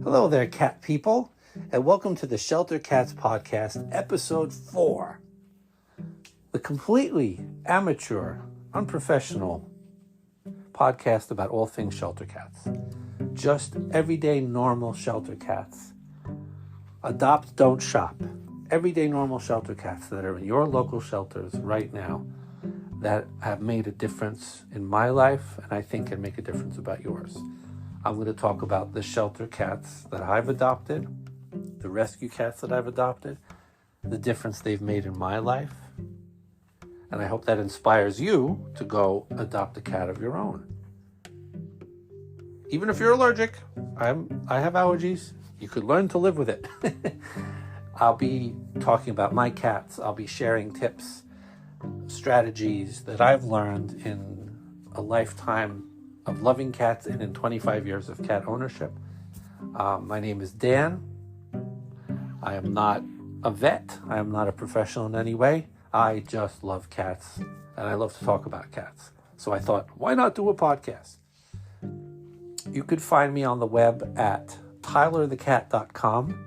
Hello there, cat people, and welcome to the Shelter Cats Podcast, Episode 4. The completely amateur, unprofessional podcast about all things shelter cats. Just everyday, normal shelter cats. Adopt, don't shop. Everyday, normal shelter cats that are in your local shelters right now that have made a difference in my life and I think can make a difference about yours. I'm going to talk about the shelter cats that I've adopted, the rescue cats that I've adopted, the difference they've made in my life, and I hope that inspires you to go adopt a cat of your own. Even if you're allergic, I have allergies, you could learn to live with it. I'll be talking about my cats. I'll be sharing tips, strategies that I've learned in a lifetime of loving cats and in 25 years of cat ownership. My name is Dan. I am not a vet. I am not a professional in any way. I just love cats and I love to talk about cats. So I thought, why not do a podcast? You could find me on the web at tylerthecat.com.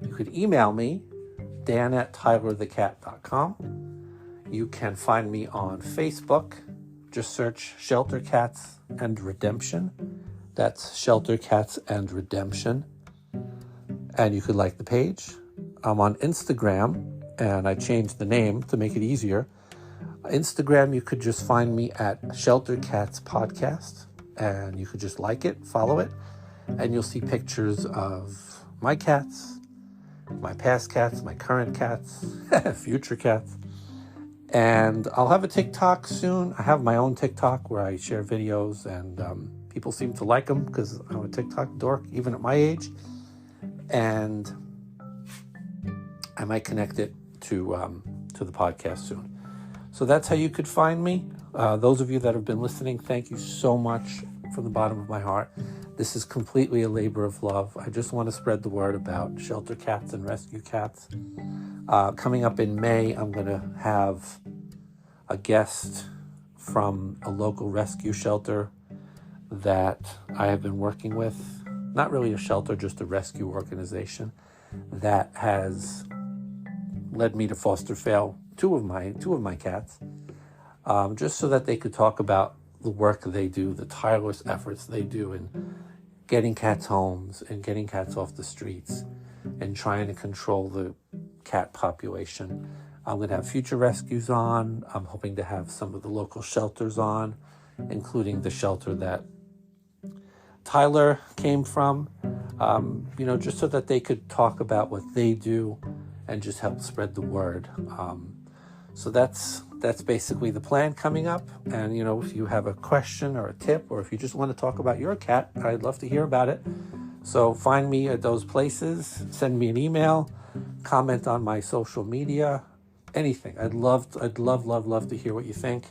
You could email me, dan@tylerthecat.com. You can find me on Facebook. Just search Shelter Cats and Redemption. That's Shelter Cats and Redemption. And you could like the page. I'm on Instagram, and I changed the name to make it easier. Instagram, you could just find me at Shelter Cats Podcast, and you could just like it, follow it, and you'll see pictures of my cats, my past cats, my current cats, future cats. And I'll have a TikTok soon. I have my own TikTok where I share videos, and people seem to like them because I'm a TikTok dork, even at my age. And I might connect it to the podcast soon. So that's how you could find me. Those of you that have been listening, thank you so much from the bottom of my heart. This is completely a labor of love. I just want to spread the word about shelter cats and rescue cats. Coming up in May, I'm going to have a guest from a local rescue shelter that I have been working with. Not really a shelter, just a rescue organization that has led me to foster fail two of my cats, just so that they could talk about the work they do, the tireless efforts they do in getting cats homes and getting cats off the streets and trying to control the cat population. I'm going to have future rescues on. I'm hoping to have some of the local shelters on, including the shelter that Tyler came from, just so that they could talk about what they do and just help spread the word. So that's basically the plan coming up. And, if you have a question or a tip, or if you just want to talk about your cat, I'd love to hear about it. So find me at those places, send me an email, comment on my social media, anything. I'd love to hear what you think.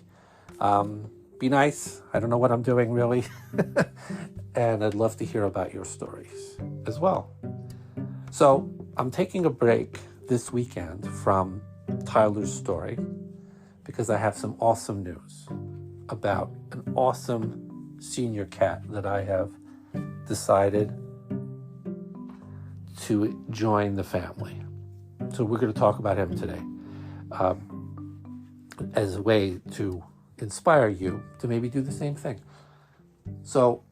Be nice. I don't know what I'm doing really. And I'd love to hear about your stories as well. So I'm taking a break this weekend from Tyler's story because I have some awesome news about an awesome senior cat that I have decided to join the family. So we're going to talk about him today as a way to inspire you to maybe do the same thing. So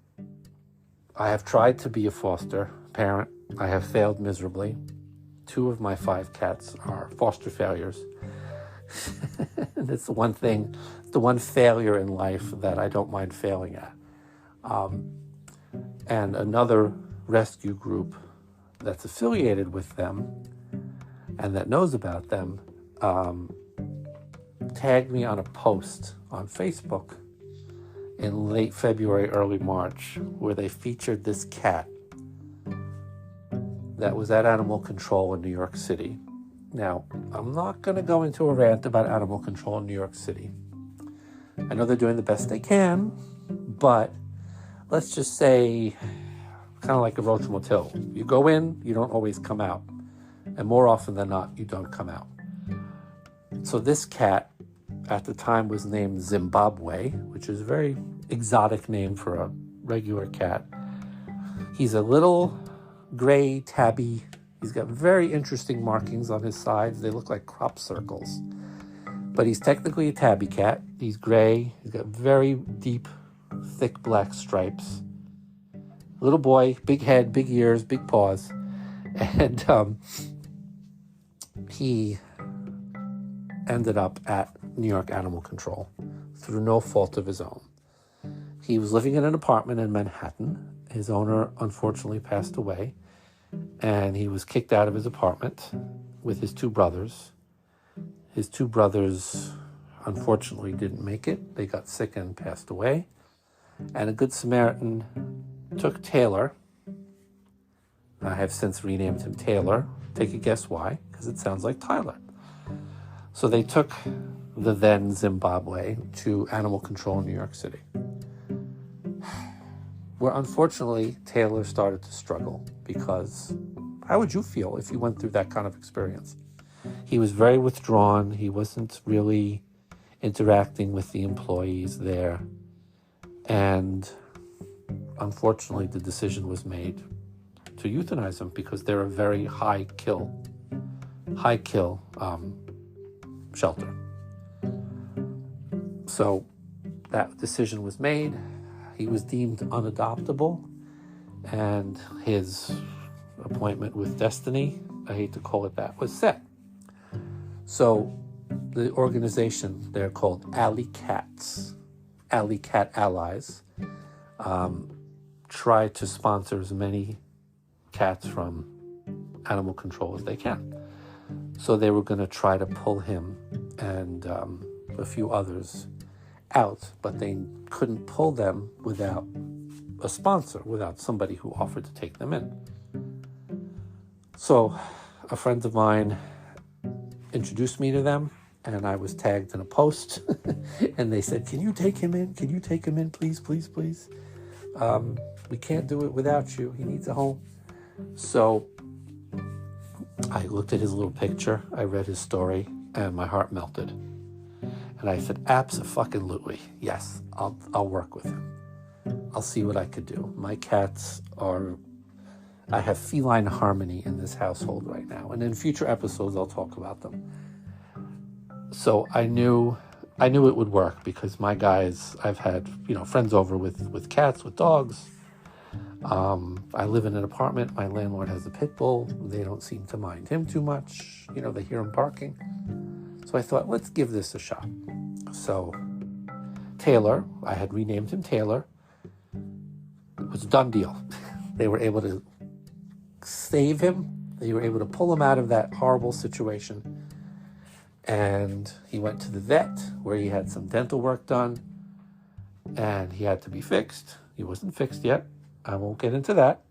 I have tried to be a foster parent. I have failed miserably. 2 of my 5 cats are foster failures. It's the one failure in life that I don't mind failing at. And another rescue group that's affiliated with them and that knows about them tagged me on a post on Facebook in late February, early March, where they featured this cat that was at Animal Control in New York City. Now, I'm not going to go into a rant about animal control in New York City. I know they're doing the best they can, but let's just say, kind of like a roach motel. You go in, you don't always come out. And more often than not, you don't come out. So this cat, at the time, was named Zimbabwe, which is a very exotic name for a regular cat. He's a little gray tabby. He's got very interesting markings on his sides. They look like crop circles. But he's technically a tabby cat. He's gray. He's got very deep, thick black stripes. Little boy, big head, big ears, big paws. And he ended up at New York Animal Control through no fault of his own. He was living in an apartment in Manhattan. His owner unfortunately passed away, and he was kicked out of his apartment with his two brothers. His two brothers unfortunately didn't make it. They got sick and passed away. And a Good Samaritan took Taylor. I have since renamed him Taylor. Take a guess why, because it sounds like Tyler. So they took the then Zimbabwe to Animal Control in New York City, where unfortunately Taylor started to struggle, because how would you feel if you went through that kind of experience? He was very withdrawn. He wasn't really interacting with the employees there. And unfortunately, the decision was made to euthanize him because they're a very high kill shelter. So that decision was made. He was deemed unadoptable, and his appointment with destiny, I hate to call it that, was set. So the organization, they're called Alley Cats, Alley Cat Allies, try to sponsor as many cats from Animal Control as they can. So they were going to try to pull him and a few others out, but they couldn't pull them without a sponsor, without somebody who offered to take them in. So a friend of mine introduced me to them, and I was tagged in a post, and they said, can you take him in? Can you take him in, please, please, please? We can't do it without you. He needs a home. So I looked at his little picture, I read his story, and my heart melted. And I said, abso-fucking-lutely, yes, I'll work with him. I'll see what I could do. My cats I have feline harmony in this household right now. And in future episodes, I'll talk about them. So I knew it would work, because my guys, I've had, friends over with cats, with dogs. I live in an apartment. My landlord has a pit bull. They don't seem to mind him too much. They hear him barking. So I thought, let's give this a shot. So Taylor, I had renamed him Taylor. It was a done deal. They were able to save him. They were able to pull him out of that horrible situation. And he went to the vet, where he had some dental work done, and he had to be fixed. He wasn't fixed yet. I won't get into that.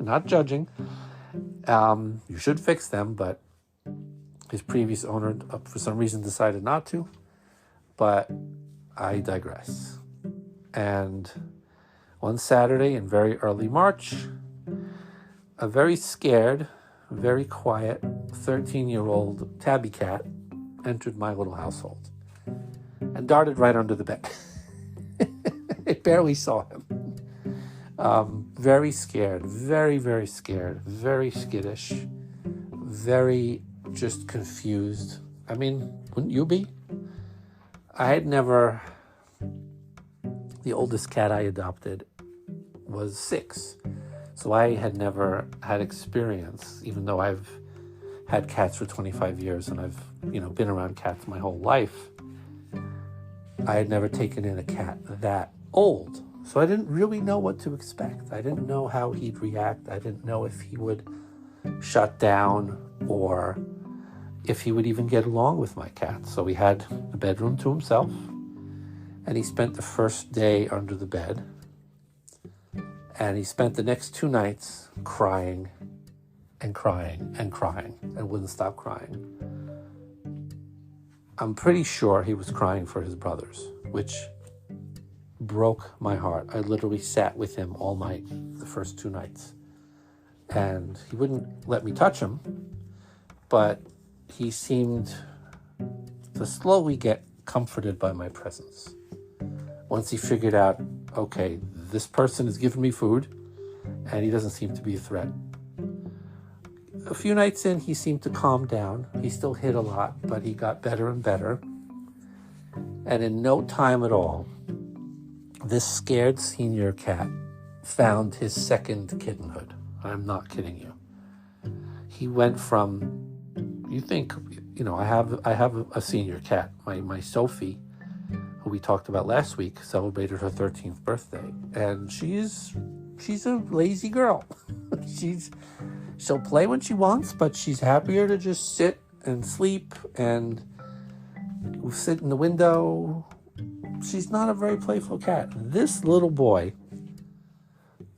Not judging. You should fix them, but his previous owner, for some reason, decided not to. But I digress. And one Saturday in very early March, a very scared, very quiet 13-year-old tabby cat entered my little household and darted right under the bed. I barely saw him. Very scared, very, very scared, very skittish, very just confused. I mean, wouldn't you be? The oldest cat I adopted was 6. So I had never had experience, even though I've had cats for 25 years and I've, been around cats my whole life. I had never taken in a cat that old. So I didn't really know what to expect. I didn't know how he'd react. I didn't know if he would shut down or if he would even get along with my cat. So he had a bedroom to himself, and he spent the first day under the bed. And he spent the next 2 nights crying and crying and crying and wouldn't stop crying. I'm pretty sure he was crying for his brothers, which broke my heart. I literally sat with him all night, the first 2 nights. And he wouldn't let me touch him, but he seemed to slowly get comforted by my presence. Once he figured out, okay, this person is giving me food, and he doesn't seem to be a threat. A few nights in, he seemed to calm down. He still hit a lot, but he got better and better. And in no time at all, this scared senior cat found his second kittenhood. I'm not kidding you. He went from, you think, I have a senior cat. My Sophie, who we talked about last week, celebrated her 13th birthday, and she's a lazy girl. She'll play when she wants, but she's happier to just sit and sleep and sit in the window. She's not a very playful cat. This little boy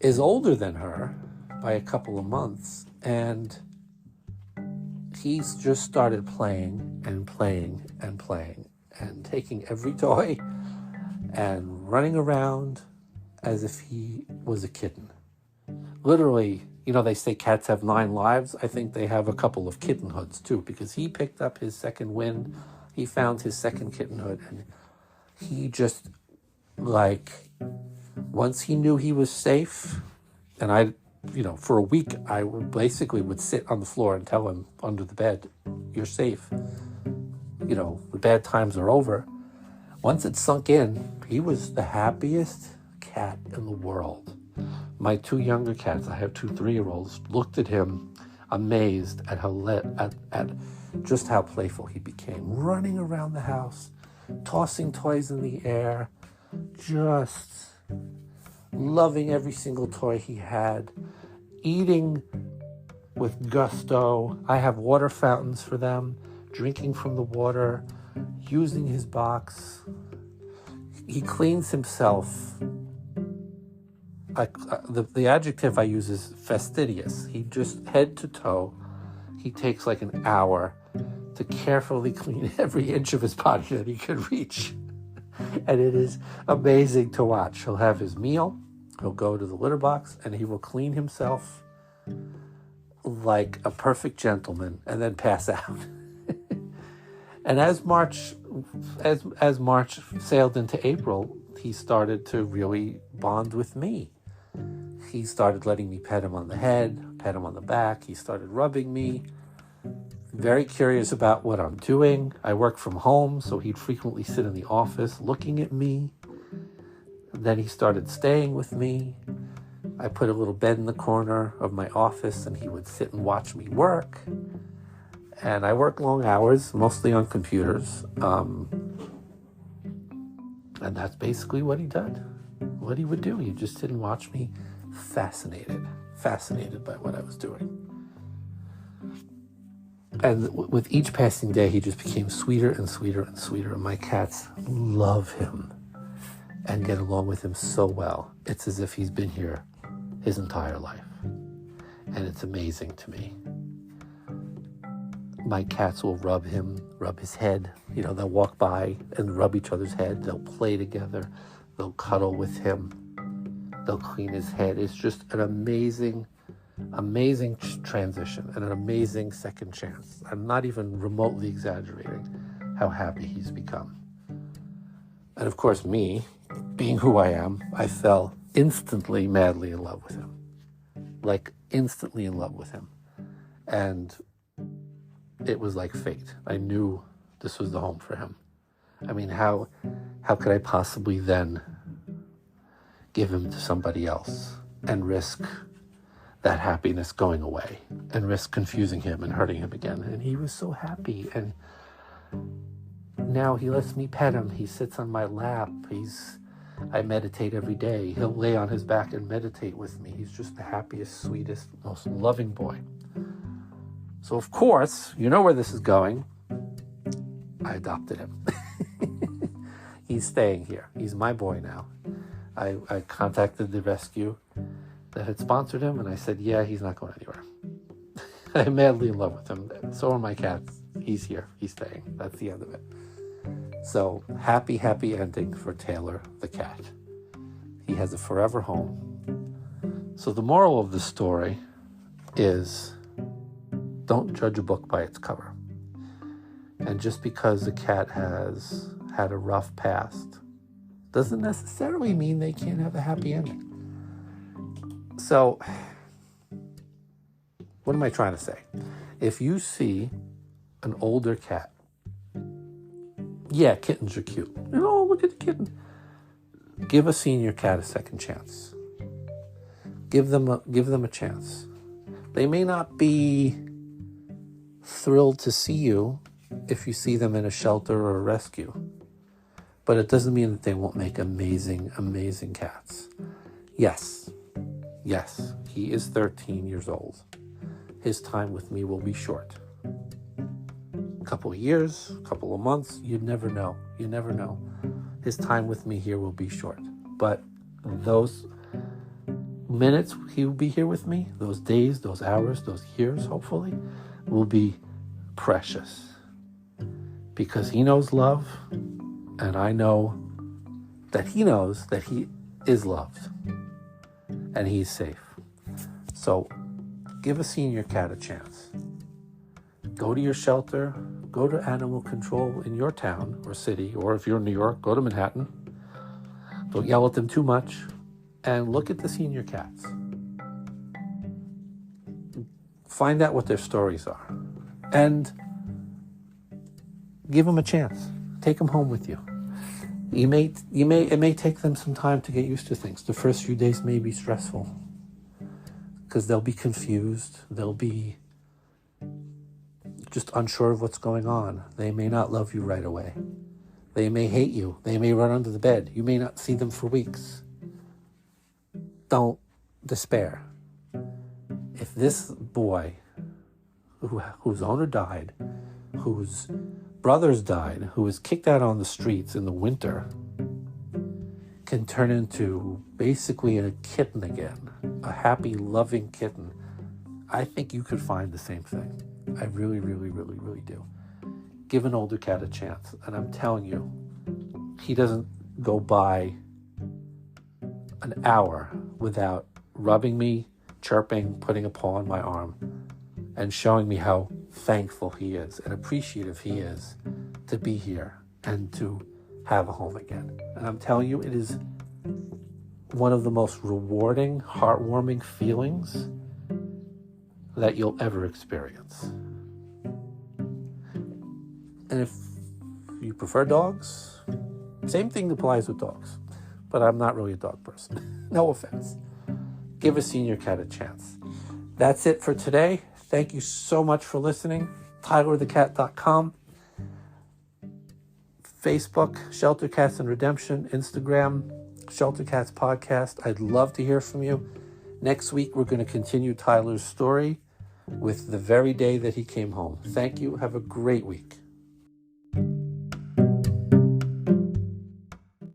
is older than her by a couple of months, and he's just started playing and playing and playing and taking every toy and running around as if he was a kitten. Literally, they say cats have 9 lives. I think they have a couple of kittenhoods too, because he picked up his second wind. He found his second kittenhood, and he just, once he knew he was safe, and for a week, I would sit on the floor and tell him under the bed, "You're safe. The bad times are over." Once it sunk in, he was the happiest cat in the world. My 2 younger cats, I have 2 3-year-olds, looked at him amazed at just how playful he became, running around the house, tossing toys in the air, just loving every single toy he had, eating with gusto. I have water fountains for them, drinking from the water, using his box. He cleans himself. The adjective I use is fastidious. He just head to toe. He takes like an hour to carefully clean every inch of his body that he can reach. And it is amazing to watch. He'll have his meal, he'll go to the litter box, and he will clean himself like a perfect gentleman and then pass out. And as March sailed into April, he started to really bond with me. He started letting me pet him on the head, pet him on the back. He started rubbing me. Very curious about what I'm doing. I work from home, so he'd frequently sit in the office looking at me. Then he started staying with me. I put a little bed in the corner of my office, and he would sit and watch me work. And I work long hours, mostly on computers. And that's basically what he did. What he would do. He'd just sit and watch me, fascinated by what I was doing. And with each passing day, he just became sweeter and sweeter and sweeter. And my cats love him and get along with him so well. It's as if he's been here his entire life. And it's amazing to me. My cats will rub his head. They'll walk by and rub each other's head. They'll play together. They'll cuddle with him. They'll clean his head. It's just an amazing transition and an amazing second chance. I'm not even remotely exaggerating how happy he's become. And of course, me, being who I am, I fell instantly, madly in love with him. Instantly in love with him. And it was like fate. I knew this was the home for him. I mean, how could I possibly then give him to somebody else and risk that happiness going away and risk confusing him and hurting him again? And he was so happy. And now he lets me pet him. He sits on my lap. I meditate every day. He'll lay on his back and meditate with me. He's just the happiest, sweetest, most loving boy. So of course, you know where this is going. I adopted him. He's staying here. He's my boy now. I contacted the rescue that had sponsored him, and I said, yeah, he's not going anywhere. I'm madly in love with him. So are my cats. He's here. He's staying. That's the end of it. So happy ending for Taylor the cat. He has a forever home. So the moral of the story is, don't judge a book by its cover. And just because a cat has had a rough past doesn't necessarily mean they can't have a happy ending. So, what am I trying to say? If you see an older cat, yeah, kittens are cute. Look at the kitten. Give a senior cat a second chance. Give them a chance. They may not be thrilled to see you if you see them in a shelter or a rescue, but it doesn't mean that they won't make amazing, amazing cats. Yes, he is 13 years old. His time with me will be short. A couple of years, a couple of months, you never know. His time with me here will be short. But those minutes he will be here with me, those days, those hours, those years, hopefully, will be precious. Because he knows love, and I know that he knows that he is loved. And he's safe. So give a senior cat a chance. Go to your shelter, go to animal control in your town or city, or if you're in New York, go to Manhattan. Don't yell at them too much, and look at the senior cats. Find out what their stories are, and give them a chance. Take them home with you. It may take them some time to get used to things. The first few days may be stressful because they'll be confused. They'll be just unsure of what's going on. They may not love you right away. They may hate you. They may run under the bed. You may not see them for weeks. Don't despair. If this boy, whose owner died, whose brothers died, who was kicked out on the streets in the winter, can turn into basically a kitten again, a happy, loving kitten, I think you could find the same thing. I really, really, really, really do. Give an older cat a chance. And I'm telling you, he doesn't go by an hour without rubbing me, chirping, putting a paw on my arm, and showing me how thankful he is and appreciative he is to be here and to have a home again. And I'm telling you, it is one of the most rewarding, heartwarming feelings that you'll ever experience. And if you prefer dogs, same thing applies with dogs. But I'm not really a dog person. No offense. Give a senior cat a chance. That's it for today. Thank you so much for listening. TylerTheCat.com. Facebook, Shelter Cats and Redemption. Instagram, Shelter Cats Podcast. I'd love to hear from you. Next week, we're going to continue Tyler's story with the very day that he came home. Thank you. Have a great week.